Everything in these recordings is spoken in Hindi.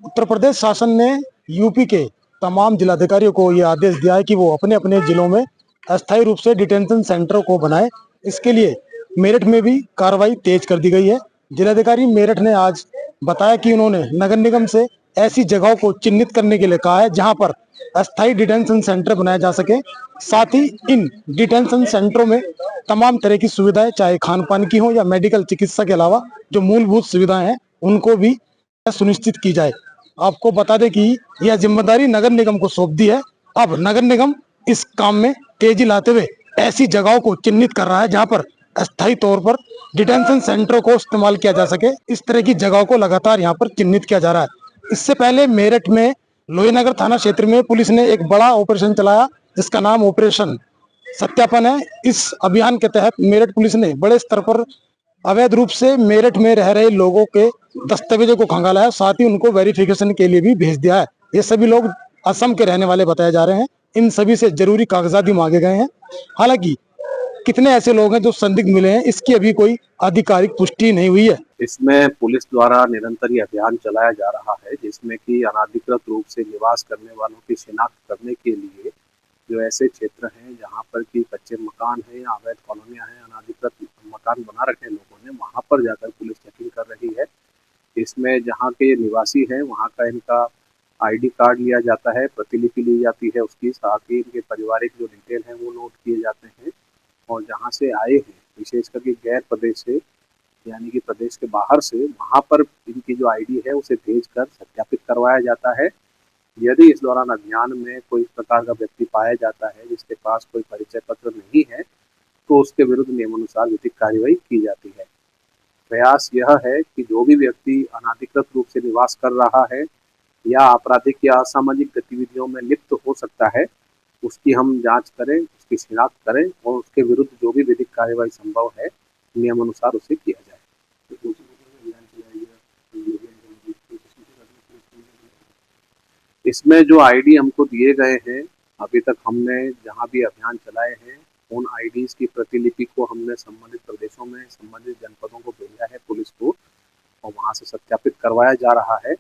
उत्तर प्रदेश शासन ने यूपी के तमाम जिलाधिकारियों को ये आदेश दिया है कि वो अपने अपने जिलों में अस्थायी रूप से डिटेंशन सेंटर को बनाए। इसके लिए मेरठ में भी कार्रवाई तेज कर दी गई है। जिलाधिकारी मेरठ ने आज बताया कि उन्होंने नगर निगम से ऐसी जगहों को चिन्हित करने के लिए कहा है जहां पर अस्थायी डिटेंशन सेंटर बनाया जा सके। साथ ही इन डिटेंशन सेंटरों में तमाम तरह की सुविधाएं, चाहे खान पान की हो या मेडिकल चिकित्सा के अलावा जो मूलभूत सुविधाएं हैं उनको भी सुनिश्चित की जाए। आपको बता दें कि यह जिम्मेदारी नगर निगम को सौंप दी है। अब नगर निगम इस काम में तेजी लाते हुए ऐसी जगहों को चिन्हित कर रहा है जहां पर अस्थायी तौर पर डिटेंशन सेंटरों को इस्तेमाल किया जा सके। इस तरह की जगहों को लगातार यहां पर चिन्हित किया जा रहा है। इससे पहले मेरठ में लोहीनगर थाना क्षेत्र में पुलिस ने एक बड़ा ऑपरेशन चलाया जिसका नाम ऑपरेशन सत्यापन है। इस अभियान के तहत मेरठ पुलिस ने बड़े स्तर पर अवैध रूप से मेरठ में रह रहे लोगों के दस्तावेजों को खंगाला है, साथ ही उनको वेरिफिकेशन के लिए भी भेज दिया है। ये सभी लोग असम के रहने वाले बताए जा रहे हैं। इन सभी से जरूरी कागजात भी मांगे गए हैं। हालांकि कितने ऐसे लोग हैं जो संदिग्ध मिले हैं, इसकी अभी कोई आधिकारिक पुष्टि नहीं हुई है। इसमें पुलिस द्वारा निरंतर ये अभियान चलाया जा रहा है जिसमें कि अनाधिकृत रूप से निवास करने वालों की शिनाख्त करने के लिए जो ऐसे क्षेत्र हैं जहां पर कि कच्चे मकान हैं या अवैध कॉलोनियां हैं, अनाधिकृत मकान बना रखे हैं लोगों ने, वहां पर जाकर पुलिस चेकिंग कर रही है। इसमें जहाँ के निवासी हैं वहाँ का इनका आईडी कार्ड लिया जाता है, प्रतिलिपि ली जाती है उसकी, साथ ही इनके पारिवारिक जो डिटेल हैं वो नोट किए जाते हैं। और जहाँ से आए हैं विशेष करके गैर प्रदेश से यानी कि प्रदेश के बाहर से, वहाँ पर इनकी जो आईडी है उसे भेज कर सत्यापित करवाया जाता है। यदि इस दौरान अभियान में कोई इस प्रकार का व्यक्ति पाया जाता है जिसके पास कोई परिचय पत्र नहीं है तो उसके विरुद्ध नियमानुसार विधिक कार्रवाई की जाती है। प्रयास यह है कि जो भी व्यक्ति अनाधिकृत रूप से निवास कर रहा है या आपराधिक या असामाजिक गतिविधियों में लिप्त हो सकता है उसकी हम जांच करें, उसकी शिनाख्त करें और उसके विरुद्ध जो भी विधिक कार्रवाई संभव है नियमानुसार उसे किया जाए। इसमें जो आईडी हमको दिए गए हैं, अभी तक हमने जहां भी अभियान चलाए हैं उन आईडीज की प्रतिलिपि को हमने संबंधित प्रदेशों में संबंधित जनपदों को भेजा है पुलिस को और वहां से सत्यापित करवाया जा रहा है।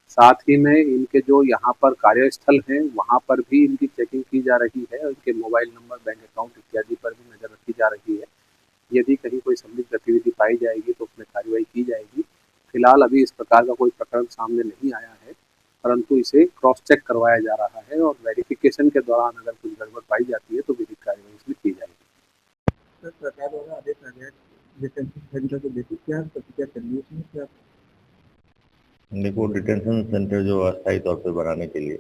साथ ही में इनके जो यहाँ पर कार्यस्थल हैं वहाँ पर भी इनकी चेकिंग की जा रही है और इनके मोबाइल नंबर, बैंक अकाउंट इत्यादि पर भी नजर रखी जा रही है। यदि कहीं कोई संदिग्ध गतिविधि पाई जाएगी तो उसमें कार्रवाई की जाएगी। फिलहाल अभी इस प्रकार का कोई प्रकरण सामने नहीं आया है, परंतु इसे क्रॉस चेक करवाया जा रहा है और वेरिफिकेशन के दौरान अगर कुछ गड़बड़ पाई जाती है तो विधिक कार्रवाई इसमें की जाएगी। सरकार द्वारा आदेश आ गया डिटेंशन सेंटर को देखिए, क्या प्रतिक्रिया करिए उसमें क्या? देखो, डिटेंशन सेंटर जो अस्थायी तौर पर बनाने के लिए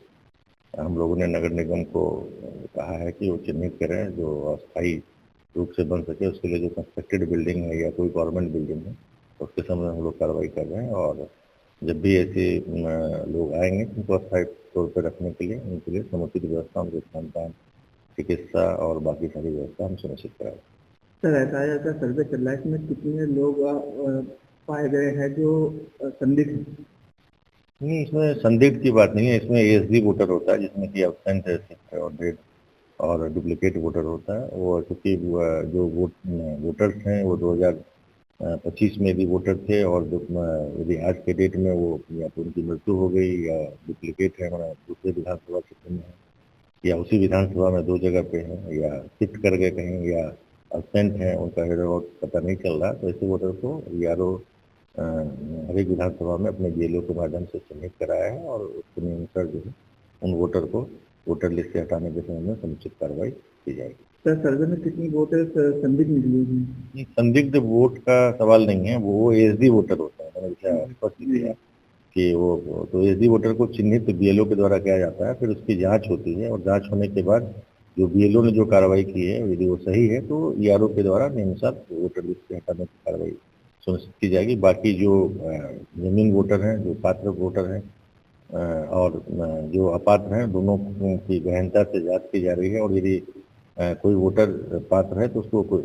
हम लोगों ने नगर निगम को कहा है कि वो चिन्हित करें जो अस्थायी रूप से बन सके। उसके लिए जो कंस्ट्रक्टेड बिल्डिंग है या कोई गवर्नमेंट बिल्डिंग है उसके सामने हम लोग कार्रवाई कर रहे हैं और जब भी ऐसे लोग आएंगे उनको अस्थायी तौर पर रखने के लिए उनके लिए समुचित व्यवस्था, उनके खान पान, चिकित्सा और बाकी सारी व्यवस्था हम सुनिश्चित कराएं। सर, ऐसा सर्वे चल रहा है इसमें कितने लोग पाए गए हैं जो संदिग्ध हैं? नहीं, इसमें संदिग्ध की बात नहीं है। इसमें एएसडी वोटर होता है जिसमें कि एब्सेंट है और डेड और डुप्लीकेट वोटर होता है। वो क्योंकि जो वोटर्स हैं वो 2025 में भी वोटर थे और यदि आज के डेट में वो या तो उनकी मृत्यु हो गई या डुप्लीकेट है, दूसरे विधानसभा क्षेत्र में है या उसी विधानसभा में 2 जगह पे है या शिफ्ट कर गए कहीं या एब्सेंट है, उनका हेड ऑफ पता नहीं चल रहा, तो ऐसे वोटर को यारो हर एक विधानसभा में अपने बीएलओ के माध्यम से चिन्हित कराया है और उसके अनुसार जो है उन वोटर को वोटर लिस्ट से हटाने के समय में समुचित कार्रवाई की जाएगी। सर, सर्वे में कितनी वोटर संदिग्ध निकली हुई? संदिग्ध वोट का सवाल नहीं है, वो एएसडी वोटर होता है। मैंने स्पष्ट किया कि वो तो एएसडी वोटर को चिन्हित बीएलओ के द्वारा किया जाता है, फिर उसकी जांच होती है और जांच होने के बाद जो बीएलओ ने जो कार्रवाई की है यदि वो सही है तो ईआरओ के द्वारा नियमानुसार वोटर लिस्ट से हटाने की कार्रवाई सुनिश्चित की जाएगी। बाकी जो जमीन वोटर हैं, जो पात्र वोटर हैं और जो अपात्र हैं, दोनों की गहनता से जांच की जा रही है और यदि कोई वोटर पात्र है तो उसको कोई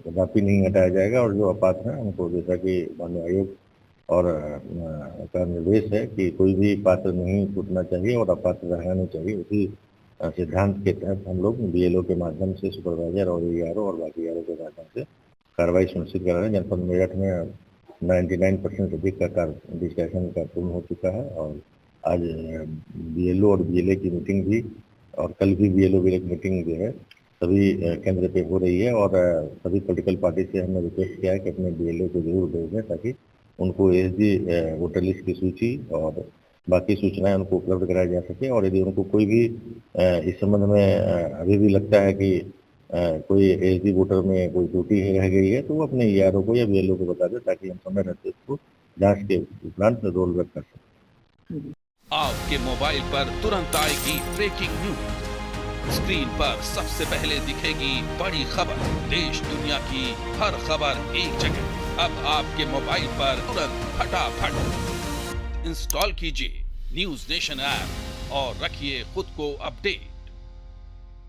कदापि नहीं हटाया जाएगा और जो अपात्र हैं उनको, जैसा कि माननीय आयोग और का निर्देश है कि कोई भी पात्र नहीं छूटना चाहिए और अपात्र रहना नहीं चाहिए, उसी सिद्धांत के तहत हम लोग बीएलओ के माध्यम से सुपरवाइजर और ईआरओ और बाकी ईआरओ के माध्यम से कार्रवाई सुनिश्चित कर रहे हैं। जनपद मेरठ में 99% अधिक का रजिस्ट्रेशन का पूर्ण हो चुका है और आज बीएलओ और बीएलए की मीटिंग भी, और कल भी बीएलओ की मीटिंग जो है सभी केंद्र पे हो रही है, और सभी पॉलिटिकल पार्टी से हमने रिक्वेस्ट किया है कि अपने बीएलओ को जरूर भेजें ताकि उनको एसडी वोटर लिस्ट की सूची और बाकी सूचनाएं उनको उपलब्ध कराई जा सके। और यदि उनको कोई भी इस संबंध में अभी भी लगता है कि कोई एसडी वोटर में कोई त्रुटि रह गई है तो वो अपने ईआरओ को या बीएलओ को बता दे ताकि हम समय रहते उसको जांच के उपरांत रोल बैक कर सकें। आपके मोबाइल पर तुरंत आएगी ब्रेकिंग न्यूज, स्क्रीन पर सबसे पहले दिखेगी बड़ी खबर, देश दुनिया की हर खबर एक जगह। अब आपके मोबाइल पर तुरंत फटाफट इंस्टॉल कीजिए न्यूज़ नेशन ऐप और रखिए खुद को अपडेट।